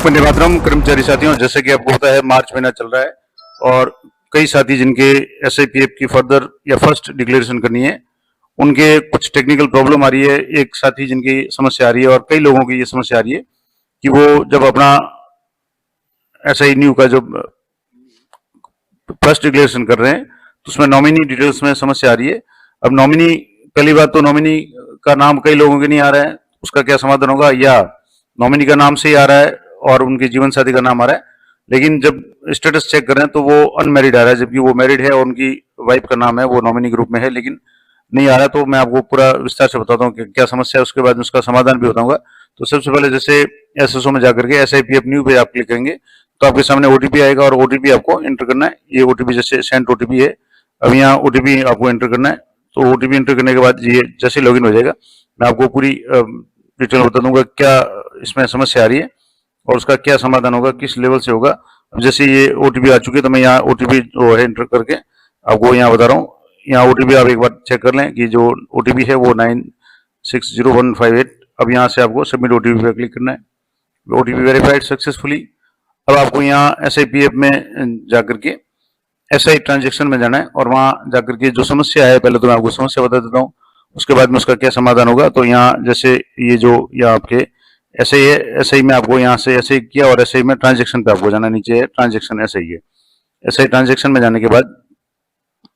वंदे मातरम। कर्मचारी साथियों, जैसे कि आपको पता है मार्च महीना चल रहा है और कई साथी जिनके एसआईपीएफ की फर्दर या फर्स्ट डिक्लेरेशन करनी है, उनके कुछ टेक्निकल प्रॉब्लम आ रही है। एक साथी जिनकी समस्या आ रही है और कई लोगों की ये समस्या आ रही है कि वो जब अपना एसआई न्यू का जो फर्स्ट डिक्लेरेशन कर रहे हैं तो उसमें नॉमिनी डिटेल्स में समस्या आ रही है। अब नॉमिनी, पहली बात तो नॉमिनी का नाम कई लोगों के नहीं आ रहा है, उसका क्या समाधान होगा? या नॉमिनी का नाम से ही आ रहा है और उनके जीवन साथी का नाम आ रहा है, लेकिन जब स्टेटस चेक कर रहे हैं तो वो अनमैरिड आ रहा है, जबकि वो मैरिड है और उनकी वाइफ का नाम है, वो नॉमिनी ग्रुप में है, लेकिन नहीं आ रहा है। तो मैं आपको पूरा विस्तार से बताता हूँ कि क्या समस्या है, उसके बाद में उसका समाधान भी बताऊंगा। तो सबसे पहले जैसे एसएसओ में जाकर के एसआईपीएफ न्यू पे आप क्लिक करेंगे तो आपके सामने ओटीपी आएगा और ओटीपी आपको एंटर करना है। ये ओटीपी जैसे सेंट ओटीपी है, अब यहाँ ओटीपी आपको एंटर करना है। तो ओटीपी एंटर करने के बाद ये जैसे लॉगिन हो जाएगा, मैं आपको पूरी डिटेल बता दूंगा क्या इसमें समस्या आ रही है और उसका क्या समाधान होगा, किस लेवल से होगा। अब जैसे ये ओटीपी आ चुकी है तो मैं यहाँ ओटीपी जो है एंटर करके आपको यहाँ बता रहा हूँ। यहाँ ओटीपी आप एक बार चेक कर लें कि जो ओटीपी है वो 960158। अब यहाँ से आपको सबमिट ओटीपी पे क्लिक करना है। OTP verified successfully. अब आपको यहाँ एसआईपीएफ में जाकर के एसआई ट्रांजेक्शन में जाना है और वहां जाकर के जो समस्या है, पहले तो मैं आपको समस्या बता देता हूँ, उसके बाद में उसका क्या समाधान होगा। तो यहाँ जैसे ये जो यहाँ आपके एसआई है, एसआई में आपको यहाँ से एसआई किया और एसआई में ट्रांजेक्शन पे आपको जाना, नीचे है ट्रांजेक्शन एसआई है। एसआई ट्रांजेक्शन में जाने के बाद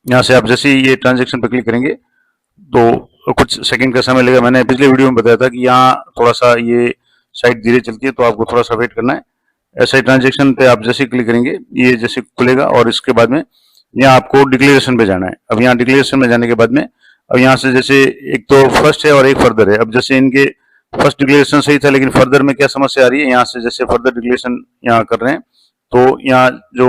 यहाँ से आप जैसे ही ये ट्रांजेक्शन पे क्लिक करेंगे तो कुछ सेकंड का समय लगेगा। मैंने पिछले वीडियो में बताया था कि यहाँ थोड़ा सा ये साइट धीरे चलती है, तो आपको थोड़ा सा वेट करना है। एसआई ट्रांजेक्शन पे आप जैसे क्लिक करेंगे ये जैसे खुलेगा और इसके बाद में यहाँ आपको डिक्लेरेशन पे जाना है। अब यहाँ डिक्लेरेशन में जाने के बाद में अब यहाँ से जैसे एक तो फर्स्ट है और एक फर्दर है। अब जैसे इनके फर्स्ट डिक्लेरेशन सही था, लेकिन फर्दर में क्या समस्या आ रही है, यहाँ से जैसे फर्दर डिक्लेरेशन यहाँ कर रहे हैं तो यहाँ जो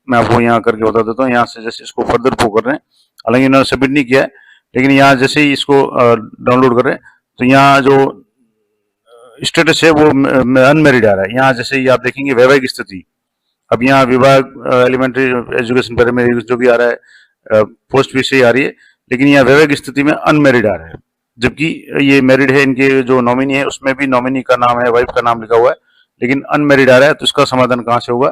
मैं आपको यहाँ करके बता देता हूँ, यहाँ से जैसे इसको फर्दर को कर रहे हैं, हालांकि इन्होंने सबमिट नहीं किया है, लेकिन यहाँ जैसे ही इसको डाउनलोड कर रहे हैं तो यहाँ जो स्टेटस है वो अनमेरिड आ रहा है। यहाँ जैसे ही आप देखेंगे वैवाहिक स्थिति, अब यहाँ विभाग एलिमेंट्री एजुकेशन प्राइमरी जो भी आ रहा है पोस्ट भी सही आ रही है, लेकिन यहाँ वैवाहिक स्थिति में अनमेरिड आ रहा है, जबकि ये मैरिड है। इनके जो नॉमिनी है उसमें भी नॉमिनी का नाम है, वाइफ का नाम लिखा हुआ है, लेकिन अनमेरिड आ रहा है। तो इसका समाधान कहाँ से होगा?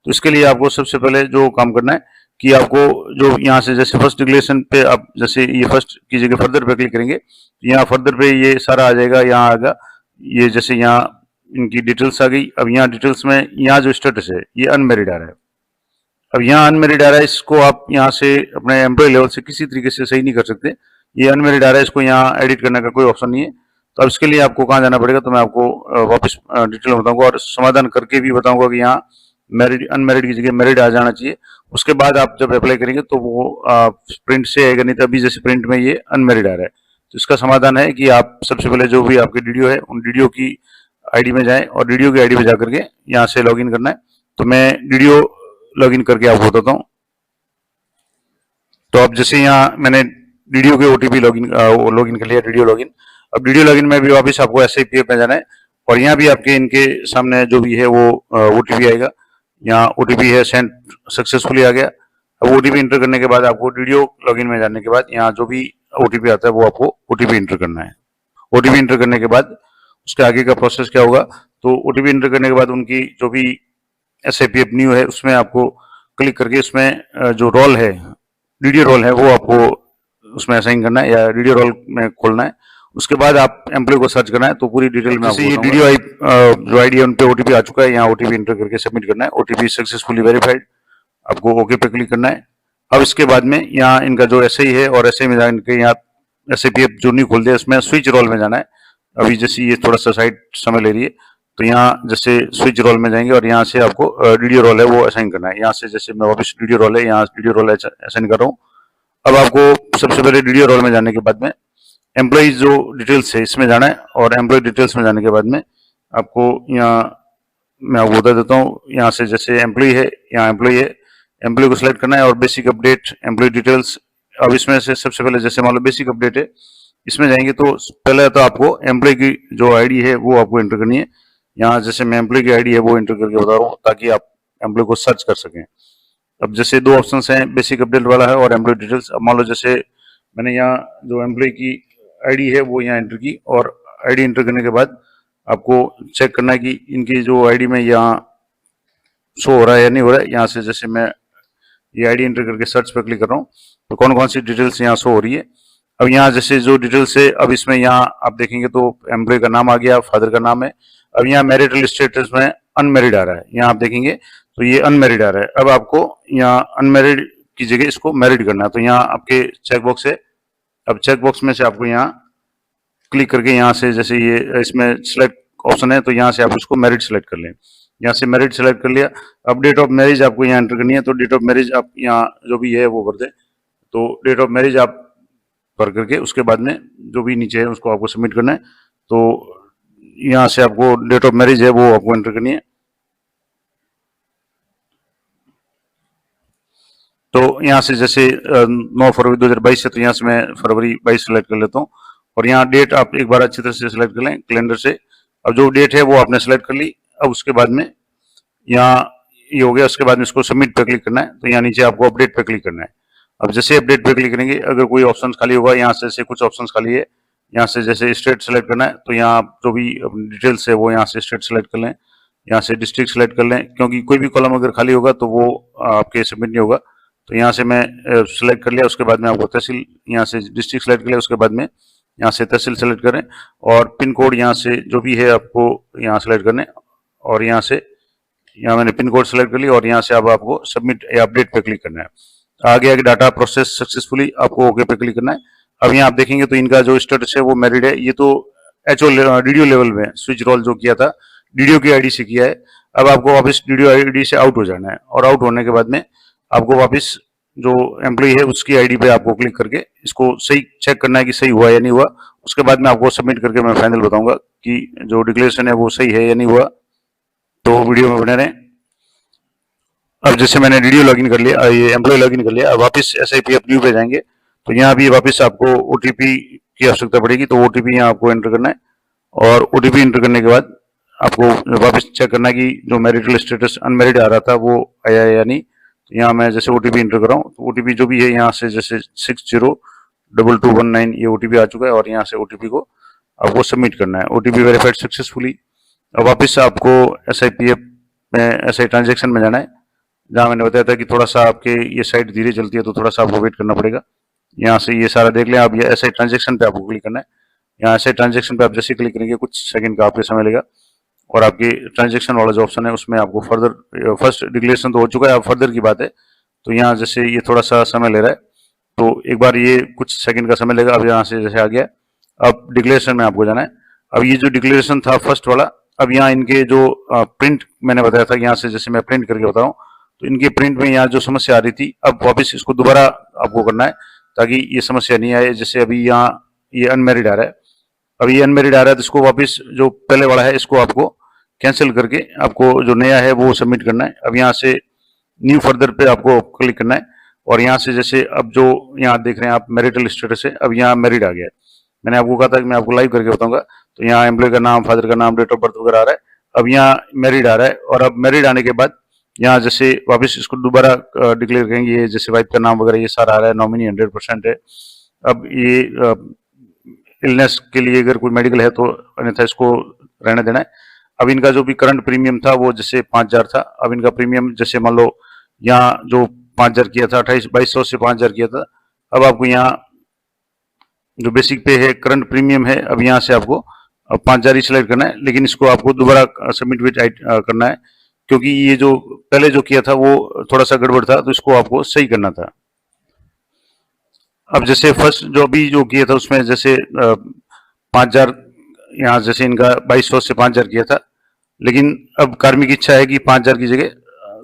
तो इसके लिए आपको सबसे पहले जो काम करना है कि आपको जो यहाँ से जैसे फर्स्ट डिक्लेरेशन पे आप जैसे ये फर्स्ट की जगह फर्दर पे क्लिक करेंगे, यहाँ फर्दर पे ये सारा आ जाएगा। यहाँ आएगा ये जैसे यहाँ इनकी डिटेल्स आ गई। अब यहाँ डिटेल्स में यहाँ जो स्टेटस है ये अनमेरिड आ रहा है। अब यहाँ अनमेरिड आ रहा है, इसको आप यहाँ से अपने एम्प्लॉय लेवल से किसी तरीके से सही नहीं कर सकते। ये अनमेरिड आ रहा है, इसको यहाँ एडिट करने का कोई ऑप्शन नहीं है। तो अब इसके लिए आपको कहाँ जाना पड़ेगा, तो मैं आपको वापस डिटेल में बताऊंगा और समाधान करके भी बताऊंगा कि यहाँ मैरिड अनमेरिड की जगह मैरिड आ जाना चाहिए। उसके बाद आप जब अप्लाई करेंगे तो वो प्रिंट से आएगा, नहीं तो अभी जैसे प्रिंट में ये अनमेरिड आ रहा है। तो इसका समाधान है कि आप सबसे पहले जो भी आपकी डीडीओ है उन डीडीओ की आईडी में जाएं और डीडीओ की आईडी पे जाकर के यहाँ से लॉगिन करना है। तो मैं डीडीओ लॉगिन करके आपको बताता हूँ। तो अब जैसे यहाँ मैंने डीडीओ के ओटीपी लॉगिन कर लिया, डीडीओ लॉगिन। अब डीडीओ लॉगिन में भी वापस आपको एसआईपीएफ में जाना है और यहाँ भी आपके इनके सामने जो भी है वो ओटीपी आएगा। यहाँ ओटीपी है सेंड सक्सेसफुली आ गया। अब ओटीपी इंटर करने के बाद आपको डीडीओ लॉगिन में जाने के बाद यहाँ जो भी ओटीपी आता है वो आपको ओटीपी इंटर करना है। ओटीपी इंटर करने के बाद उसके आगे का प्रोसेस क्या होगा, तो ओटीपी इंटर करने के बाद उनकी जो भी एसआईपीएफ न्यू है उसमें आपको क्लिक करके उसमें जो रोल है, डीडीओ रोल है, वो आपको उसमें असाइन करना है या डीडीओ रोल में खोलना है। उसके बाद आप एम्प्लॉय को सर्च करना है। तो पूरी डिटेल में ये डीडीओ जो आईडी है उन पे ओटीपी आ चुका है, यहाँ ओटीपी इंटर करके सबमिट करना है। ओटीपी सक्सेसफुली वेरीफाइड, आपको ओके पे क्लिक करना है। अब इसके बाद में यहाँ इनका जो एसआई है और एसआई में जाकर यहाँ एसआईपीएफ जो नहीं खोल दिया इसमें स्विच रोल में जाना है। अभी जैसे ये थोड़ा सा साइट समय ले रही है, तो यहाँ जैसे स्विच रोल में जाएंगे और यहाँ से आपको डीडीओ रोल है वो असाइन करना है। यहाँ से जैसे मैं वापस डीडीओ रोल है, यहाँ डीडीओ रोल असाइन कर रहा हूँ। अब आपको सबसे पहले डीडीओ रोल में जाने के बाद में एम्प्लॉय जो डिटेल्स है इसमें जाना है और एम्प्लॉय डिटेल्स में जाने के बाद में आपको यहाँ मैं आपको बता देता हूँ, यहाँ से जैसे एम्प्लॉय है, यहाँ एम्प्लॉय है, एम्प्लॉय को सिलेक्ट करना है और बेसिक अपडेट एम्प्लॉय डिटेल्स। अब इसमें से सबसे पहले जैसे मान लो बेसिक अपडेट है, इसमें जाएंगे तो पहले तो आपको एम्प्लॉय की जो आईडी है वो आपको एंटर करनी है। यहाँ जैसे मैं एम्प्लॉय की आईडी है वो एंटर करके बता रहा हूँ ताकि आप एम्प्लॉय को सर्च कर सकें। अब जैसे दो ऑप्शन हैं, बेसिक अपडेट वाला है और एम्प्लॉय डिटेल्स। अब मान लो जैसे मैंने यहाँ जो एम्प्लॉय की आईडी है वो यहाँ एंटर की और आईडी एंटर करने के बाद आपको चेक करना है कि इनकी जो आईडी में यहाँ शो हो रहा है या नहीं हो रहा है। यहाँ से जैसे मैं ये आईडी एंटर करके सर्च पर क्लिक कर रहा हूँ तो कौन कौन सी डिटेल्स यहाँ शो हो रही है। अब यहाँ जैसे जो डिटेल्स है, अब इसमें यहाँ आप देखेंगे तो एम्प्लॉय का नाम आ गया, फादर का नाम है। अब यहाँ मैरिटल स्टेटस में अनमेरिड आ रहा है, यहाँ आप देखेंगे तो ये अनमेरिड आ रहा है। अब आपको यहाँ अनमेरिड की जगह इसको मैरिड करना है, तो यहाँ आपके चेक बॉक्स है। अब चेक बॉक्स में से आपको यहाँ क्लिक करके यहाँ से जैसे ये इसमें सिलेक्ट ऑप्शन है तो यहाँ से आप इसको मैरिड सेलेक्ट कर लें। यहाँ से मैरिड सेलेक्ट कर लिया। अब डेट ऑफ मैरिज आपको यहाँ एंटर करनी है, तो डेट ऑफ मैरिज आप यहाँ जो भी है वो भर दें। तो डेट ऑफ मैरिज आप भर करके उसके बाद में जो भी नीचे है उसको आपको सबमिट करना है। तो यहाँ से आपको डेट ऑफ मैरिज है वो आपको एंटर करनी है। तो यहाँ से जैसे 9 फरवरी 2022 है तो यहाँ से मैं फरवरी 22 सेलेक्ट कर लेता हूँ। और यहाँ डेट आप एक बार अच्छी तरह से सिलेक्ट कर लें कैलेंडर से। अब जो डेट है वो आपने सेलेक्ट कर ली। अब उसके बाद में यहाँ ये हो गया, उसके बाद में इसको सबमिट पे क्लिक करना है। तो यहाँ नीचे आपको अपडेट पे क्लिक करना है। अब जैसे अपडेट पे क्लिक करेंगे, अगर कोई ऑप्शन खाली होगा, यहाँ से जैसे कुछ ऑप्शन खाली है, यहाँ से जैसे स्टेट सेलेक्ट करना है तो यहाँ आप जो भी डिटेल्स है वो यहाँ से स्टेट सेलेक्ट कर लें, यहाँ से डिस्ट्रिक्ट सेलेक्ट कर लें, क्योंकि कोई भी कॉलम अगर खाली होगा तो वो आपके सबमिट नहीं होगा। तो यहाँ से मैं सिलेक्ट कर लिया। उसके बाद में आपको तहसील, यहाँ से डिस्ट्रिक्ट सेलेक्ट कर लिया, उसके बाद में यहाँ से तहसील सेलेक्ट करें और पिन कोड यहाँ से जो भी है आपको यहाँ सेलेक्ट करने, और यहाँ से यहाँ मैंने पिन कोड सेलेक्ट कर लिया और यहाँ से अब आपको सबमिट या अपडेट पे क्लिक करना है। आगे आगे डाटा प्रोसेस सक्सेसफुली, आपको ओके पे क्लिक करना है। अब यहाँ आप देखेंगे तो इनका जो स्टेटस है वो मैरिड है। ये तो एचओ डीडीओ लेवल में स्विच रोल जो किया था डीडीओ की आईडी से किया है। अब आपको वापस डीडीओ आईडी से आउट हो जाना है, और आउट होने के बाद में आपको वापस जो एम्प्लॉय है उसकी आईडी पे आपको क्लिक करके इसको सही चेक करना है कि सही हुआ या नहीं हुआ। उसके बाद में आपको सबमिट करके मैं फाइनल बताऊंगा कि जो डिक्लेरेशन है वो सही है या नहीं हुआ। तो वीडियो में बने रहें। अब जैसे मैंने डीडीओ लॉगिन कर लिया, ये एम्प्लॉय लॉगिन कर लिया, अब वापस SIPF न्यू पे जाएंगे तो यहाँ भी वापस आपको OTP की आवश्यकता पड़ेगी। तो OTP यहाँ आपको एंटर करना है, और OTP एंटर करने के बाद आपको वापस चेक करना है कि जो मैरिटल स्टेटस अनमेरिड आ रहा था वो आया है या नहीं। तो यहाँ मैं जैसे OTP एंटर कर रहा हूँ तो OTP जो भी है यहाँ से जैसे 602219 ये OTP आ चुका है, और यहाँ से OTP को आपको सबमिट करना है। OTP verified successfully. अब वापस आपको SIPF में SI ट्रांजेक्शन में जाना है, जहाँ मैंने बताया था कि थोड़ा सा आपके ये साइट धीरे चलती है तो थोड़ा सा आपको वेट करना पड़ेगा। यहाँ से ये सारा देख लें। आप ये SI ट्रांजेक्शन पे आपको क्लिक करना है। यहाँ SI ट्रांजेक्शन पे आप जैसे क्लिक करेंगे कुछ सेकंड का आपके समय लेगा, और आपके ट्रांजेक्शन वाला जो ऑप्शन है उसमें आपको फर्दर, फर्स्ट डिक्लेरेशन तो हो चुका है, अब फर्दर की बात है। तो यहाँ जैसे ये थोड़ा सा समय ले रहा है तो एक बार ये कुछ सेकंड का समय लेगा। अब यहाँ से जैसे आ गया, अब डिक्लेरेशन में आपको जाना है। अब ये जो डिक्लेरेशन था फर्स्ट वाला, अब यहाँ इनके जो प्रिंट मैंने बताया था, यहाँ से जैसे मैं प्रिंट करके बता रहा हूँ तो इनके प्रिंट में यहाँ जो समस्या आ रही थी अब वापस इसको दोबारा आपको करना है ताकि ये समस्या नहीं आए। जैसे अभी यहाँ ये अनमेरिड आ रहा है, अब ये अनमेरिड आ रहा है तो इसको वापस जो पहले वाला है इसको आपको कैंसिल करके आपको जो नया है वो सबमिट करना है। अब यहाँ से न्यू फर्दर पे आपको क्लिक करना है, और यहाँ से जैसे अब जो यहाँ देख रहे हैं आप मैरिटल स्टेटस है, अब यहाँ मैरिड आ गया है। मैंने आपको कहा था कि मैं आपको लाइव करके बताऊंगा। तो यहाँ एम्प्लॉय का नाम, फादर का नाम, डेट ऑफ बर्थ वगैरह आ रहा है। अब यहाँ मैरिड आ रहा है, और अब मैरिड आने के बाद यहाँ जैसे वापस इसको दोबारा डिक्लेयर करेंगे, ये जैसे वाइफ का नाम वगैरह ये सारा आ रहा है, नॉमिनी 100% है। अब ये इलनेस के लिए अगर कोई मेडिकल है तो अन्यथा इसको रहने देना है। अब इनका जो भी करंट प्रीमियम था वो जैसे 5000 था, अब इनका प्रीमियम जैसे मान लो यहाँ जो 5000 किया था, 2200 से 5000 किया था। अब आपको यहाँ जो बेसिक पे है करंट प्रीमियम है, अब यहाँ से आपको 5000 ही सिलेक्ट करना है, लेकिन इसको आपको दोबारा सबमिट विद करना है, क्योंकि ये जो पहले जो किया था वो थोड़ा सा गड़बड़ था, तो इसको आपको सही करना था। अब जैसे फर्स्ट जो अभी जो किया था उसमें जैसे 5000 यहाँ जैसे इनका 2200 से 5000 किया था, लेकिन अब कार्मिक इच्छा है कि 5000 की जगह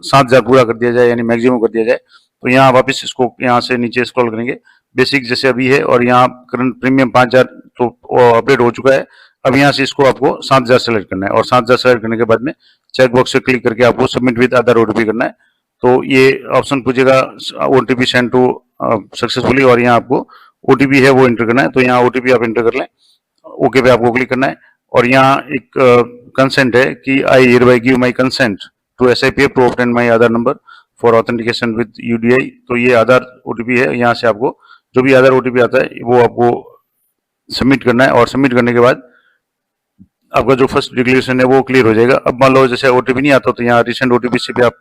7000 पूरा कर दिया जाए, यानी मैक्सिमम कर दिया जाए। तो यहाँ वापस इसको यहाँ से नीचे स्क्रॉल करेंगे, बेसिक जैसे अभी है, और यहाँ करंट प्रीमियम 5000 तो अपडेट हो चुका है। अब यहाँ से इसको आपको 7000 सेलेक्ट करना है, और 7000 सेलेक्ट करने के बाद में चेक बॉक्स से क्लिक करके आपको सबमिट विद आधार OTP करना है। तो ये ऑप्शन पूछेगा OTP सेंड टू सक्सेसफुली, और यहाँ आपको OTP है वो एंटर करना है। तो यहाँ OTP आप एंटर कर लें, ओके पे आपको क्लिक करना है, और यहाँ एक कंसेंट है कि I hereby give my consent to SIPF to obtain my Aadhaar number for authentication with UDI। तो ये आधार OTP है, यहाँ से आपको जो भी आधार OTP आता है वो आपको सबमिट करना है, और सबमिट करने के बाद आपका जो फर्स्ट डिक्लेरेशन है वो क्लियर हो जाएगा। अब मान लो जैसे ओटीपी नहीं आता तो यहाँ रिसेंट ओटीपी से भी आप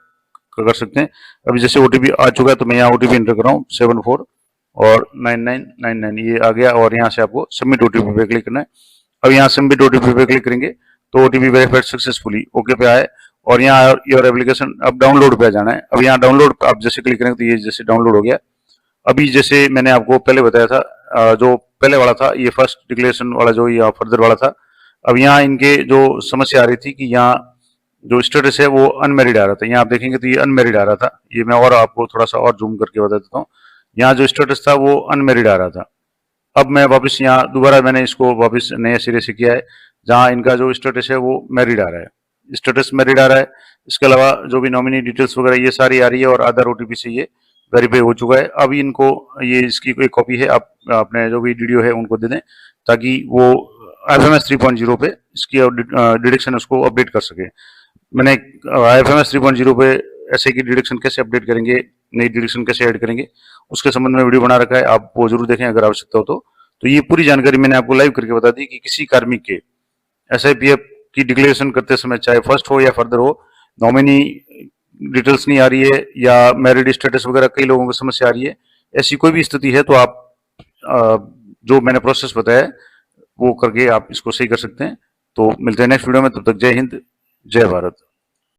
कर सकते हैं। अभी जैसे ओटीपी आ चुका है तो मैं यहाँ ओटीपी एंटर कर रहा हूँ 74 और 9999, ये आ गया और यहाँ से आपको सबमिट ओटीपी पे क्लिक करना है। अब यहाँ सबमिट ओटीपी पे क्लिक करेंगे तो ओटीपी वेरीफाइड सक्सेसफुली ओके पे आए और यहाँ योर एप्लीकेशन अब डाउनलोड पे जाना है। अब यहाँ डाउनलोड आप जैसे क्लिक करेंगे तो ये जैसे डाउनलोड हो गया। अभी जैसे मैंने आपको पहले बताया था जो पहले वाला था ये फर्स्ट डिक्लेरेशन वाला जो या फर्दर वाला था, अब यहाँ इनके जो समस्या आ रही थी कि यहाँ जो स्टेटस है वो अनमेरिड आ रहा था। यहाँ आप देखेंगे तो ये अनमेरिड आ रहा था। ये मैं और आपको थोड़ा सा और जूम करके बता देता हूँ। यहाँ जो स्टेटस था वो अनमेरिड आ रहा था। अब मैं वापस यहाँ दोबारा मैंने इसको वापस नए सिरे से किया है जहाँ इनका जो स्टेटस है वो मैरिड आ रहा है, स्टेटस मैरिड आ रहा है। इसके अलावा जो भी नॉमिनी डिटेल्स वगैरह ये सारी आ रही है और आधार ओटीपी से ये वेरीफाई हो चुका है। अभी इनको ये इसकी कोई कॉपी है आप अपने जो भी डीडीओ है उनको दे दें ताकि वो IFMS 3.0 पे इसकी डिडक्शन उसको अपडेट कर सके। मैंने IFMS 3.0 पे ऐसे की डिडक्शन कैसे अपडेट करेंगे, नई डिडक्शन कैसे ऐड करेंगे उसके संबंध में वीडियो बना रखा है, आप वो जरूर देखें अगर आवश्यकता हो तो ये पूरी जानकारी मैंने आपको लाइव करके बता दी कि किसी कार्मिक के SIPF की डिक्लेरेशन करते समय चाहे फर्स्ट हो या फर्दर हो, नॉमिनी डिटेल्स नहीं आ रही है या मैरिड स्टेटस वगैरह कई लोगों को समस्या आ रही है, ऐसी कोई भी स्थिति है तो आप जो मैंने प्रोसेस बताया वो करके आप इसको सही कर सकते हैं। तो मिलते हैं नेक्स्ट वीडियो में, तब तक जय हिंद जय भारत।